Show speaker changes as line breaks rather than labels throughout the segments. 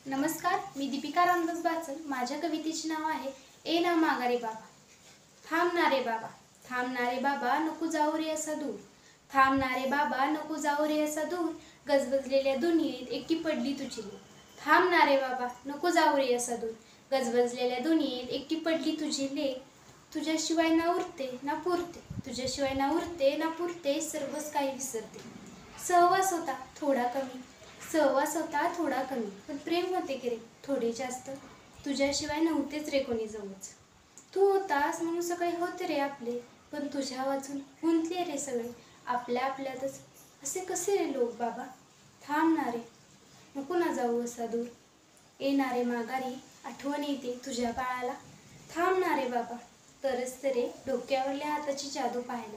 नमस्कार, मी दीपिका रामदास बाचल। माझ्या कवितेचे नाव आहे ए ना माघारी बाबा। थांबणारे बाबा, थांबणारे बाबा, नको जाऊ रे असा दूर। थांबणारे बाबा, नको जाऊ रे असा दूर। गजबजलेल्या दुनियेत एकटी पडली तुझी लेक। थांबणारे बाबा, नको जाऊ रे असा दूर। गजबजलेल्या दुनियेत एकटी पडली तुझी लेक। तुझ्याशिवाय ना उरते ना पुरते, तुझ्याशिवाय ना उरते ना पुरते, सर्वच काही विसरते। सहवास होता थोडा कमी, सहवास होता थोडा कमी, पण प्रेम होते की रे थोडे जास्त। तुझ्याशिवाय नव्हतेच रे कोणी जवळच। तू होतास म्हणून सगळे होते रे आपले, पण तुझ्या वाचून गुंतले रे सगळे आपल्या आपल्यातच। असे कसे रे लोक बाबा। थांबणारे, नको ना जाऊ असा दूर। येणारे माघारी, आठवण येते तुझ्या बाळाला। थांबणारे बाबा, तरच ते रे डोक्यावरल्या हाताची जादू पाहायला,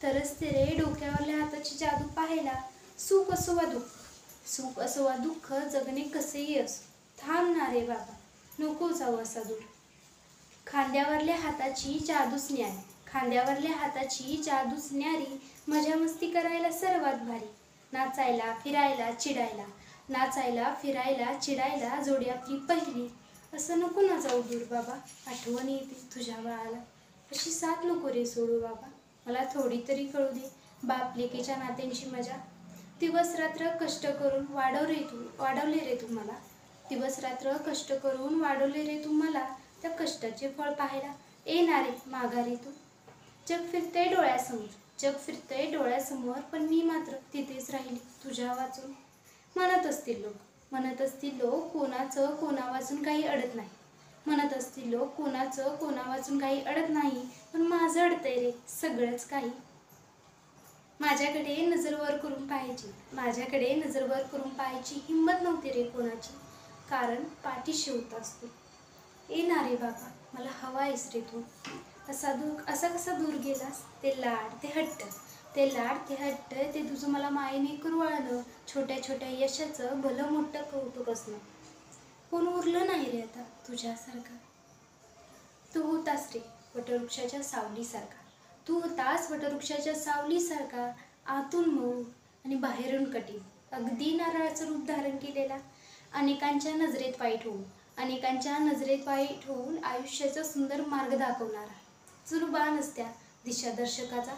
तरच ते रे डोक्यावरल्या हाताची जादू पाहायला। सुख असो वा दुःख, सुख असो वा दुःख, जगणे कसेही असो। थांबणारे बाबा, नको जाऊ असा दूर। खांद्यावरल्या हाताची जादूच न्यारी, खांद्यावरल्या हाताची जादूच न्यारी, मजा मस्ती करायला सर्वात भारी। नाचायला फिरायला चिडायला, नाचायला फिरायला चिडायला, जोडी आपली पहिली। असं नको ना जाऊ दूर बाबा, आठवण येते तुझ्या बाळाला। अशी साथ नको रे सोडू बाबा, मला थोडी तरी कळू दे बाप लेकीच्या नात्यांची मजा। दिवस रात्र कष्ट करून वाढवले रे तू मला, दिवस रात्र कष्ट करून वाढवले रे तू मला, त्या कष्टाचे फळ पाहायला येणारे माघारी तू। जग फिरतंय डोळ्यासमोर, जग फिरतंय डोळ्यासमोर, पण मी मात्र तिथेच राहिली तुझ्या वाचून। म्हणत असतील लोक, म्हणत असतील लोक, कोणाचं कोणा वाचून काही अडत नाही। म्हणत असतील लोक, कोणाचं कोणा वाचून काही अडत नाही, पण माझं अडतंय रे सगळंच काही। माझ्याकडे नजर वर करून पाहायची, माझ्याकडे नजर वर करून पाहायची हिंमत नव्हती रे कोणाची, कारण पाठीशी होतास तू। येणारे बाबा, मला हवायस रे तू। असा कसा दूर गेलास, ते लाड ते हट्ट, ते लाड ते हट्ट, ते तुझं मला मायेने कुरवाळलं। छोट्या छोट्या यशाचं भलं मोठं कौतुक असणं, कोण उरलं नाही रे आता तुझ्यासारखा। तू होतास रे वटवृक्षाच्या सावलीसारखा, तू होतास वटवृक्षाच्या सावलीसारखा, आतून मऊ आणि बाहेरून कठीण, अगदी नारळाचं रूप धारण केलेला। अनेकांच्या नजरेत वाईट होऊन, अनेकांच्या नजरेत वाईट होऊन, आयुष्याचा सुंदर मार्ग दाखवणारा, चुलबानच त्या दिशादर्शकाचा।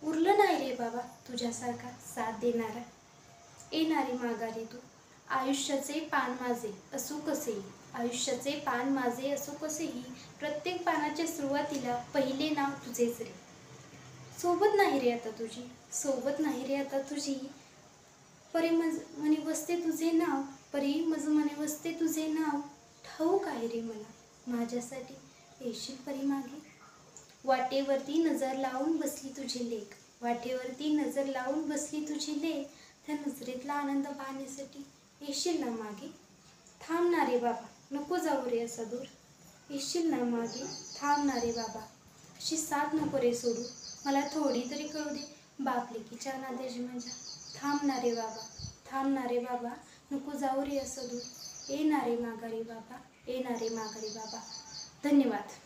उरलं नाही रे बाबा तुझ्यासारखा साथ देणारा। येणारी माघारी तू, आयुष्याचे पान माझे असो कसेही, आयुष्याचे पान माझे असो कसेही, प्रत्येक पानाच्या सुरुवातीला पहिले नाव तुझेच रे। सोबत नाही रे आता तुझी, सोबत नाही रे आता तुझी, परी मनी वसते तुझे नाव, परी मज मने वसते तुझे नाव। ठाऊक आहे रे मला माझ्यासाठी येशील परी मागे। वाटेवरती नजर लावून बसली तुझी लेक, वाटेवरती नजर लावून बसली तुझी लेक, त्या नजरेतला आनंद पाहण्यासाठी येशील ना मागे। थांबणारे बाबा, नको जाऊ रे असा दूर। येशील ना मागे, थांबणारे बाबा, अशी साथ नको रे सोडू, मला थोडी तरी कळू दे बाप लेकीच्या नात्याची मजा। थांबणारे बाबा, थांबणारे बाबा, नको जाऊ रे असं दूर। येणारे माघारी बाबा, येणारे माघारी बाबा। धन्यवाद।